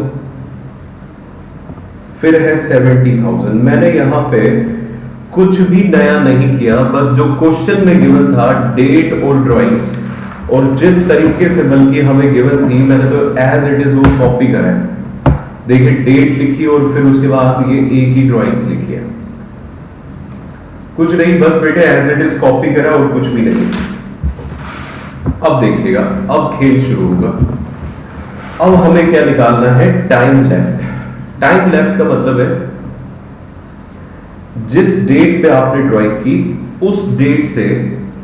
फिर है 70,000। मैंने यहां पे कुछ भी नया नहीं किया, बस जो क्वेश्चन में गिवन था डेट और ड्राइंग्स, और जिस तरीके से बल्कि हमें गिवन थी मैंने तो एज इट इज वो कॉपी करा है। देखिए डेट लिखी और फिर उसके बाद ये एक ही ड्राइंग्स लिखी है, कुछ नहीं, बस बेटे एज इट इज कॉपी करा और कुछ भी नहीं। अब देखिएगा, अब खेल शुरू होगा। अब हमें क्या निकालना है? Time left. टाइम लेफ्ट का मतलब है जिस डेट पे आपने ड्राइंग की उस डेट से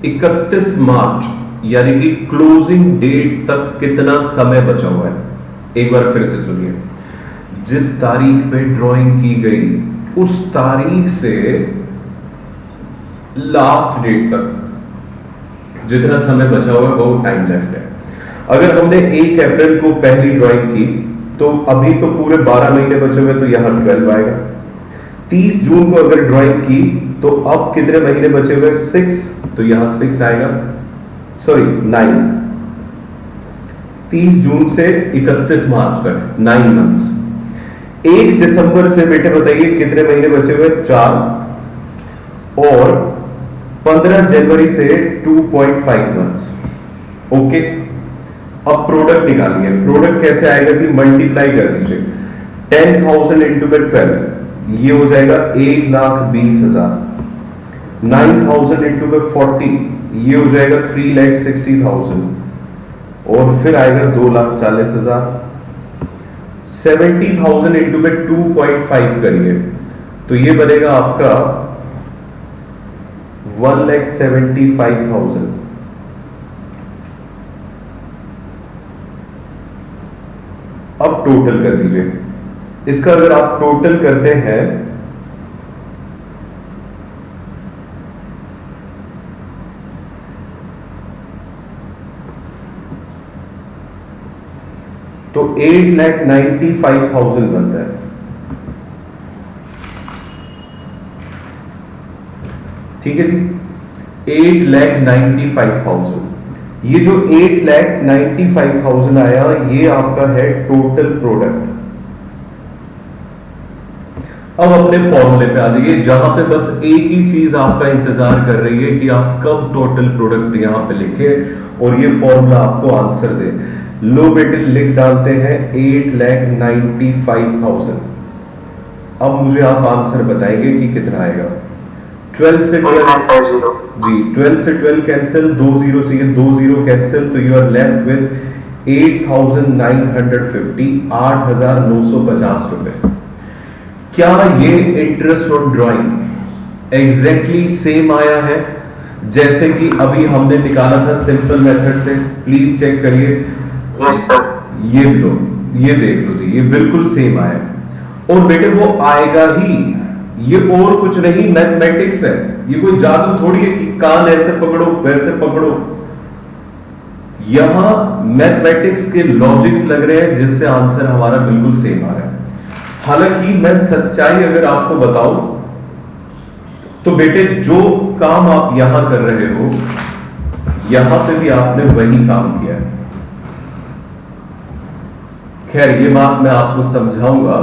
31 मार्च यानी कि क्लोजिंग डेट तक कितना समय बचा हुआ है। एक बार फिर से सुनिए, जिस तारीख पे ड्राइंग की गई उस तारीख से लास्ट डेट तक जितना समय बचा हुआ है वो टाइम लेफ्ट है। अगर हमने 1 अप्रैल को पहली ड्राइंग की तो अभी तो पूरे 12 महीने बचे हुए, तो यहां 12 आएगा। 30 जून को अगर ड्राइंग की तो अब कितने महीने बचे हुए? 6, तो यहां 6 आएगा, सॉरी 9। 30 जून से 31 मार्च तक 9 मंथ्स। 1 दिसंबर से बेटे बताइए कितने महीने बचे हुए? 4, और 15 जनवरी से 2.5 मंथ्स। ओके, अब प्रोडक्ट निकालिए। प्रोडक्ट कैसे आएगा जी? मल्टीप्लाई कर दीजिए। 10,000 इंटू में 12, ये हो जाएगा 1,20,000। 9,000 इंटू में 40, ये हो जाएगा 3,60,000, और फिर आएगा 2,40,000। 70,000 इंटू में 2.5 करिए तो ये बनेगा आपका 1,75,000। अब टोटल कर दीजिए। इसका अगर आप टोटल करते हैं तो 8,95,000 बनता है। ठीक है जी, 8,95,000। ये जो 8,95,000 आया ये आपका है टोटल प्रोडक्ट। अब अपने फॉर्मूले पे आ जाइए जहां पे बस एक ही चीज आपका इंतजार कर रही है कि आप कब टोटल प्रोडक्ट यहां पे लिखे और ये फॉर्मूला आपको आंसर दे। लो बेटे लिख डालते हैं 8,95,000। अब मुझे आप आंसर बताएंगे कि कितना आएगा। 12 से 12 जी, 12 से 12 कैंसिल, 2 0 से ये 2 0 कैंसिल, तो यू आर लेफ्ट विद 8,950, 8,950 रुपए। क्या ये interest on drawing exactly same आया है जैसे कि अभी हमने निकाला था सिंपल मेथड से? प्लीज चेक करिए। ये लो, ये देख लो जी, ये बिल्कुल सेम आया। और बेटे वो आएगा ही, ये और कुछ नहीं, मैथमेटिक्स है। ये कोई जादू थोड़ी है कि कान ऐसे पकड़ो वैसे पकड़ो। यहां मैथमेटिक्स के लॉजिक्स लग रहे हैं जिससे आंसर हमारा बिल्कुल सेम आ रहा है। हालांकि मैं सच्चाई अगर आपको बताऊं तो बेटे जो काम आप यहां कर रहे हो यहां पे भी आपने वही काम किया है। खैर ये बात मैं आपको समझाऊंगा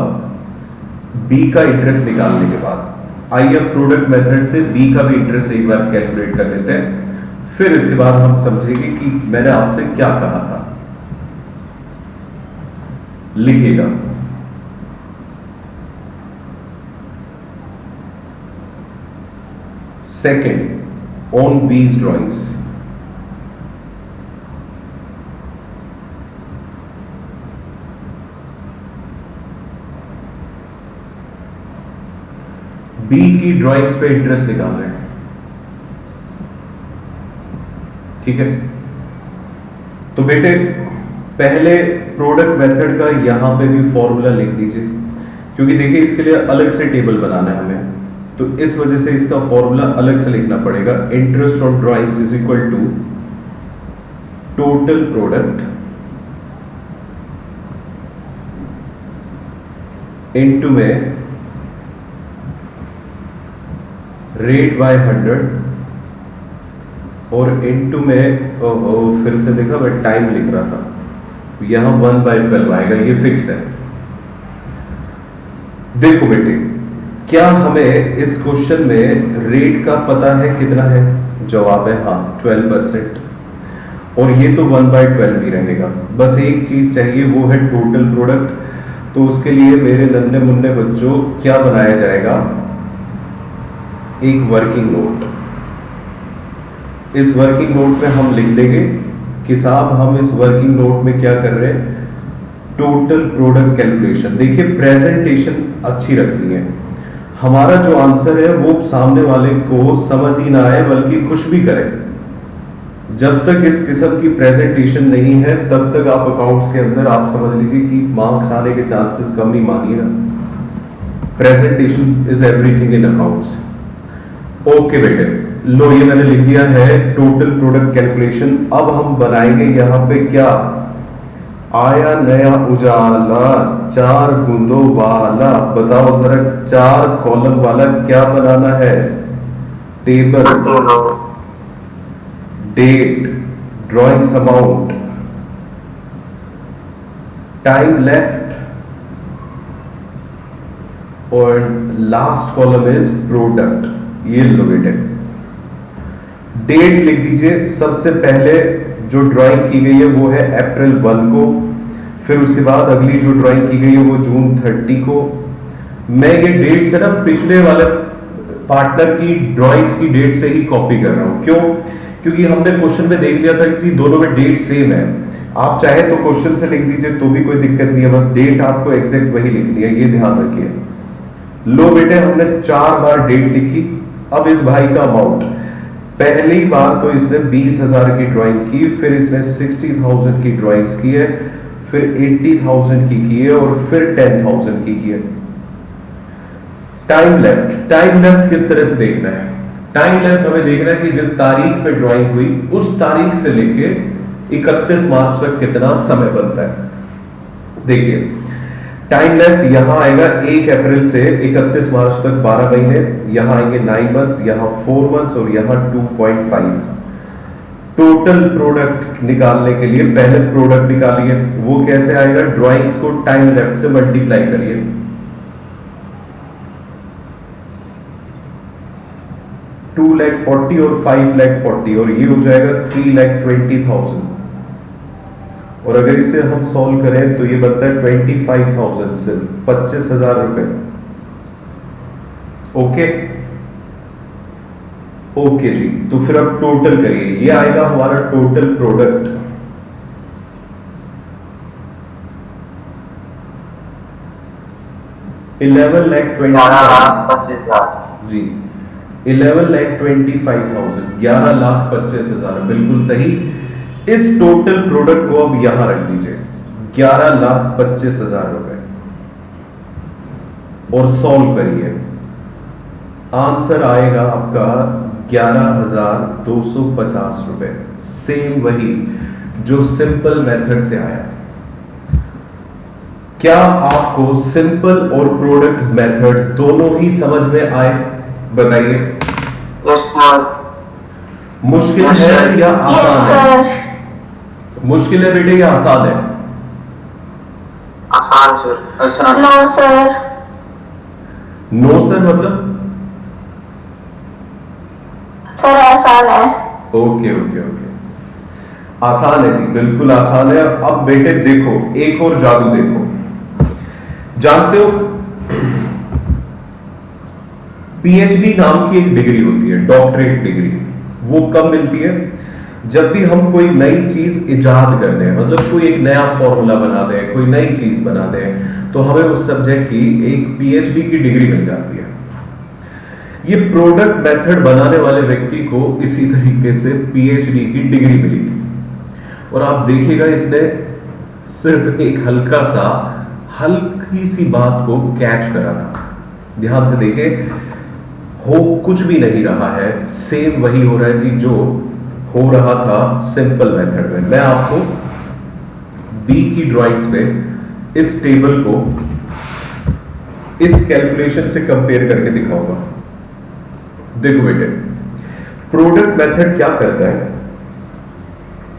बी का इंटरेस्ट निकालने के बाद। आइए अब प्रोडक्ट मेथड से बी का भी इंटरेस्ट एक बार कैलकुलेट कर लेते हैं, फिर इसके बाद हम समझेंगे कि मैंने आपसे क्या कहा था। लिखिएगा सेकंड, ऑन बीज ड्राइंग्स। बी की ड्राइंग्स पे इंटरेस्ट निकाल रहे हैं, ठीक है। तो बेटे पहले प्रोडक्ट मेथड का यहां पे भी फॉर्मूला लिख दीजिए, क्योंकि देखिए इसके लिए अलग से टेबल बनाना है हमें, तो इस वजह से इसका फॉर्मूला अलग से लिखना पड़ेगा। Interest on drawings is equal to total product into में रेट बाय 100 और इनटू में फिर से देखा मैं टाइम लिख रहा था, यहां 1/12 आएगा, ये फिक्स है। देखो बेटे क्या हमें इस क्वेश्चन में रेट का पता है कितना है? जवाब है हाँ 12%, और ये तो 1/12 भी रहेगा। बस एक चीज चाहिए, वो है टोटल प्रोडक्ट। तो उसके लिए मेरे नन्हे मुन्ने बच्चों क्या बनाया जाएगा? एक वर्किंग नोट। इस वर्किंग नोट में हम लिख देंगे कि साहब हम इस वर्किंग नोट में क्या कर रहे हैं? Total product calculation. देखिए प्रेजेंटेशन अच्छी रखनी है, हमारा जो आंसर है वो सामने वाले को समझ ही ना आए बल्कि खुश भी करे। जब तक इस किस्म की प्रेजेंटेशन नहीं है तब तक आप अकाउंट्स के अंदर आप समझ लीजिए कि मार्क्स आने के चांसेस कम ही मानिए ना। Presentation is everything in accounts. Okay बेटे, लो ये मैंने लिख दिया है टोटल प्रोडक्ट कैलकुलेशन। अब हम बनाएंगे यहां पे क्या? आया नया उजाला 4 बूंदों वाला। बताओ जरा 4 कॉलम वाला क्या बनाना है? Table, date, drawings amount, time left, और लास्ट कॉलम इज प्रोडक्ट। ये लो बेटे, डेट लिख दीजिए। सबसे पहले जो ड्राइंग की गई है वो है अप्रैल 1 को, फिर उसके बाद अगली जो ड्राइंग की गई है वो जून 30 को। मैं ये डेट से ना पिछले वाले पार्टनर की ड्राइंग्स की डेट से ही कॉपी कर रहा हूं। क्यों? क्योंकि हमने क्वेश्चन में देख लिया था कि दोनों में डेट सेम है। आप चाहे तो क्वेश्चन से लिख दीजिए तो भी कोई दिक्कत नहीं है, बस डेट आपको एग्जैक्ट वही लिखनी है, ये ध्यान रखिए। लो बेटे हमने 4 बार डेट लिखी। अब इस भाई का अमाउंट, पहली बार तो इसने 20,000 की ड्राइंग की, फिर इसने 60,000 की ड्राइंग्स की है, फिर 80,000 की है, और फिर 10,000 की है। टाइम लेफ्ट, टाइम लेफ्ट किस तरह से देखना है? टाइम लेफ्ट हमें देखना है कि जिस तारीख पे ड्राइंग हुई उस तारीख से लेके 31 मार्च तक कितना समय बनता है। देखिए टाइम लेफ्ट यहां आएगा 1 अप्रैल से 31 मार्च तक 12 महीने, यहां आएंगे 9 मंथ्स, यहां 4 मंथ्स, और यहां 2.5। टोटल प्रोडक्ट निकालने के लिए पहले प्रोडक्ट निकालिए। वो कैसे आएगा? ड्राइंग्स को टाइम लेफ्ट से मल्टीप्लाई करिए। टू लाख 40 और 5 लाख 40, और ये हो जाएगा 3,20,000। और अगर इसे हम सॉल्व करें तो ये बनता है 25,000, सिर्फ 25,000 रुपए। ओके ओके जी, तो फिर अब टोटल करिए। ये आएगा हमारा टोटल प्रोडक्ट, जी 11,25,000, 11,25,000, बिल्कुल सही। इस टोटल प्रोडक्ट को अब यहां रख दीजिए 11,25,000 रुपए, और सॉल्व करिए। आंसर आएगा आपका 11,250 रुपए। सेम वही जो सिंपल मेथड से आया। क्या आपको सिंपल और प्रोडक्ट मेथड दोनों ही समझ में आए? बताइए। मुश्किल है या आसान है? मुश्किल है बेटे या आसान है? आसान सर। आसान। No sir. नो सर मतलब? सर आसान है। ओके ओके ओके, आसान है जी, बिल्कुल आसान है। अब बेटे देखो एक और जादू देखो। जानते हो P पीएचडी नाम की एक डिग्री होती है, डॉक्टरेट डिग्री। वो कब मिलती है? जब भी हम कोई नई चीज इजाद कर दें, मतलब कोई एक नया फॉर्मूला बना दें, कोई नई चीज बना दें, तो हमें उस सब्जेक्ट की एक पीएचडी की डिग्री मिल जाती है। ये प्रोडक्ट मेथड बनाने वाले व्यक्ति को इसी तरीके से पीएचडी की डिग्री मिली थी। और आप देखिएगा इसने सिर्फ एक हल्की सी बात को कैच करा था। ध्यान से देखिए, हो कुछ भी नहीं रहा है, सेम वही हो रहा है जी जो हो रहा था सिंपल मेथड में। मैं आपको बी की ड्राइंग्स पे इस टेबल को इस कैलकुलेशन से कंपेयर करके दिखाऊंगा। देखो बेटे, प्रोडक्ट मेथड क्या करता है,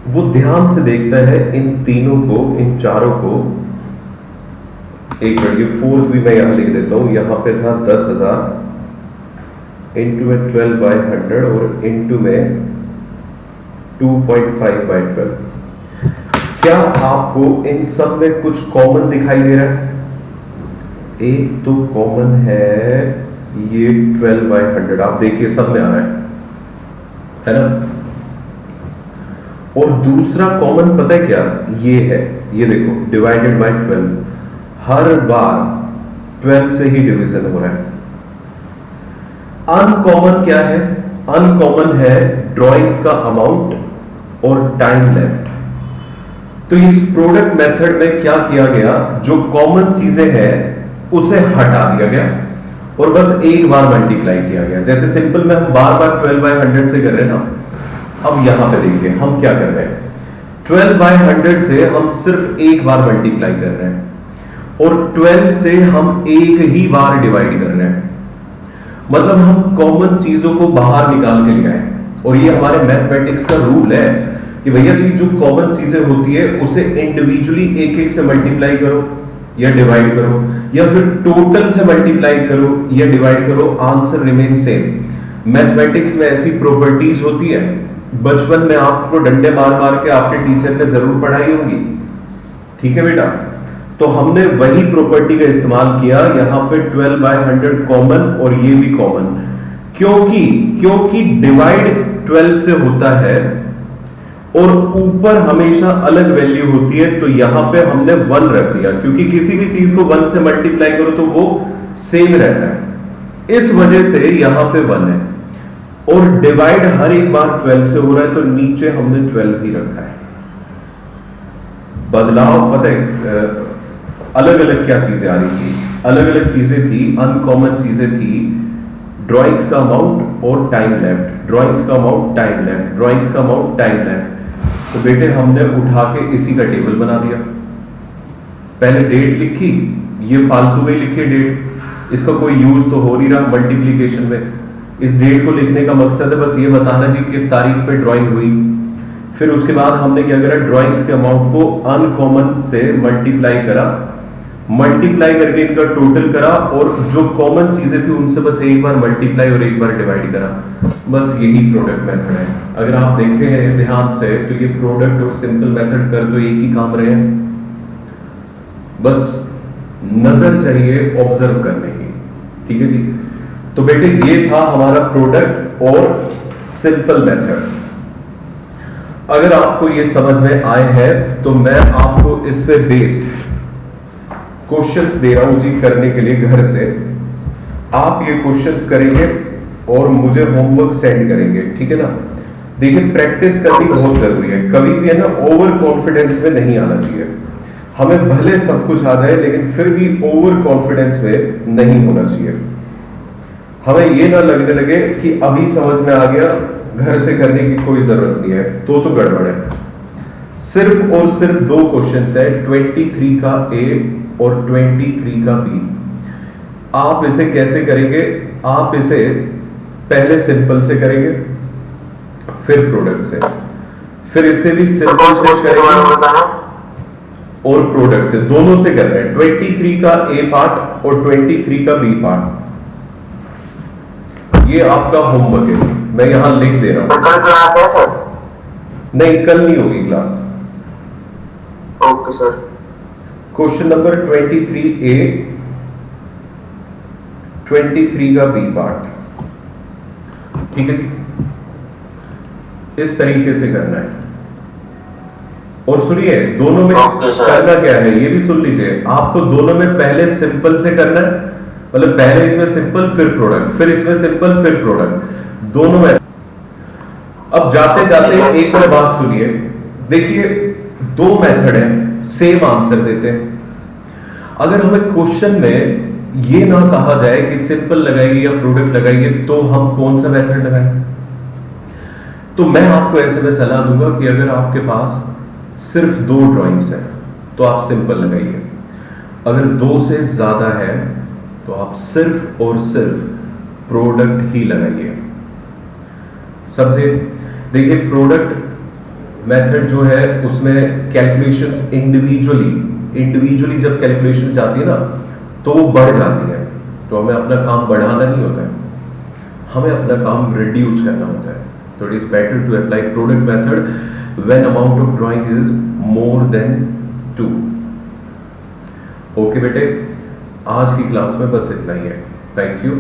वो ध्यान से देखता है इन तीनों को, इन चारों को। एक मिनट, ये फोर्थ भी मैं यहां लिख देता हूं। यहां पे था 10,000 इंटू में 12/100 और इंटू में 2.5/12। क्या आपको इन सब में कुछ कॉमन दिखाई दे रहा है? एक तो कॉमन है ये 12/100, आप देखिए सब में आ रहा है ना। और दूसरा कॉमन पता है क्या? ये है, ये देखो, डिवाइडेड बाय 12। हर बार 12 से ही डिवीजन हो रहा है। अनकॉमन क्या है? अनकॉमन है ड्राइंग्स का अमाउंट और टाइम लेफ्ट। तो इस प्रोडक्ट मेथड में क्या किया गया, जो कॉमन चीजें हैं उसे हटा दिया गया और बस एक बार मल्टीप्लाई किया गया। जैसे सिंपल में हम बार बार 12/100 से कर रहे हैं ना। अब यहां पे देखिए हम क्या कर रहे हैं, 12/100 से हम सिर्फ एक बार मल्टीप्लाई कर रहे हैं और 12 से हम एक ही बार डिवाइड कर रहे हैं। मतलब हम कॉमन चीजों को बाहर निकाल के ले आए। और ये हमारे मैथमेटिक्स का रूल है कि भैया जी जो कॉमन चीजें होती है उसे इंडिविजुअली एक एक से मल्टीप्लाई करो या डिवाइड करो, या फिर टोटल से मल्टीप्लाई करो या डिवाइड करो, आंसर रिमेन सेम। मैथमेटिक्स में ऐसी प्रॉपर्टीज होती है, बचपन में आपको डंडे मार मार के आपके टीचर ने जरूर पढ़ाई होगी, ठीक है बेटा। तो हमने वही प्रॉपर्टी का इस्तेमाल किया। यहां पे 12/100 कॉमन और ये भी कॉमन, क्योंकि डिवाइड 12 से होता है और ऊपर हमेशा अलग वैल्यू होती है। तो यहां पे हमने 1 रख दिया, क्योंकि किसी भी चीज को 1 से मल्टीप्लाई करो तो वो सेम रहता है। इस वजह से यहां पे 1 है और डिवाइड हर एक बार 12 से हो रहा है, तो नीचे हमने 12 ही रखा है। बदलाव पता है अलग अलग क्या चीजें आ रही थी, अलग अलग चीजें थी, अनकॉमन चीजें थी। ड्राइंग्स का अमाउंट और टाइम लेफ्ट, ड्राइंग्स का अमाउंट, टाइम लेफ्ट, ड्राइंग्स का अमाउंट, टाइम लेफ्ट। तो बेटे हमने उठा के इसी का टेबल बना दिया। पहले डेट लिखी, ये फालतू में लिखी डेट, इसका कोई यूज तो हो नहीं रहा मल्टीप्लीकेशन में। इस डेट को लिखने का मकसद है बस ये बताना जी किस तारीख पे ड्राइंग हुई। फिर उसके बाद हमने क्या करा, ड्राइंग्स के अमाउंट को अनकॉमन से मल्टीप्लाई करा, मल्टीप्लाई करके इनका टोटल करा और जो कॉमन चीजें थी उनसे बस एक बार मल्टीप्लाई और एक बार डिवाइड करा। बस यही प्रोडक्ट मेथड है। अगर आप देखें ध्यान से तो ये प्रोडक्ट और सिंपल मेथड कर तो एक ही काम रहे हैं, बस नजर चाहिए ऑब्जर्व करने की, ठीक है जी। तो बेटे ये था हमारा प्रोडक्ट और सिंपल मेथड। अगर आपको ये समझ में आए हैं तो मैं आपको इस पे बेस्ड क्वेश्चंस दे रहा हूं जी करने के लिए घर से। आप ये क्वेश्चंस करेंगे और मुझे होमवर्क सेंड करेंगे, ठीक है ना। देखिए प्रैक्टिस करनी बहुत जरूरी है, कभी भी है ना ओवर कॉन्फिडेंस में नहीं आना चाहिए। हमें भले सब कुछ आ जाए लेकिन फिर भी ओवर कॉन्फिडेंस में नहीं होना चाहिए। हमें ये ना लगने लगे कि अभी समझ में आ गया, घर से करने की कोई जरूरत नहीं है, तो गड़बड़ है। सिर्फ और सिर्फ 2 क्वेश्चंस है, 23 का ए और 23 का बी। आप इसे कैसे करेंगे? आप इसे पहले सिंपल से करेंगे, फिर प्रोडक्ट से, फिर इसे भी सिंपल से करेंगे और प्रोडक्ट से, दोनों से कर रहे हैं। 23 का ए पार्ट और 23 का बी पार्ट, ये आपका होमवर्क है, मैं यहां लिख दे रहा हूं। कल क्लास है सर? नहीं, कल नहीं होगी class. Okay sir. Question number 23 ए, 23 का बी पार्ट। ठीक है जी, इस तरीके से करना है। और सुनिए, दोनों में ओके सर। करना क्या है ये भी सुन लीजिए। आपको दोनों में पहले सिंपल से करना है, मतलब पहले इसमें सिंपल फिर प्रोडक्ट, फिर इसमें सिंपल फिर प्रोडक्ट, दोनों में। अब जाते जाते एक और बात सुनिए, देखिए दो मेथड है, सेम आंसर देते हैं। अगर हमें क्वेश्चन में ये ना कहा जाए कि सिंपल लगाइए या प्रोडक्ट लगाइए, तो हम कौन सा मेथड लगाएं? तो मैं आपको ऐसे में सलाह दूंगा कि अगर आपके पास सिर्फ दो ड्राइंग्स हैं तो आप सिंपल लगाइए, अगर दो से ज्यादा है तो आप सिर्फ और सिर्फ प्रोडक्ट ही लगाइए। समझे? देखिए प्रोडक्ट मेथड जो है उसमें कैलकुलेशंस इंडिविजुअली जब कैलकुलेशंस जाती है ना तो वो बढ़ जाती है, तो हमें अपना काम बढ़ाना नहीं होता है, हमें अपना काम रिड्यूस करना होता है। तो it is better to apply product method when amount of drawing is more than 2। Okay बेटे, आज की क्लास में बस इतना ही है। Thank you.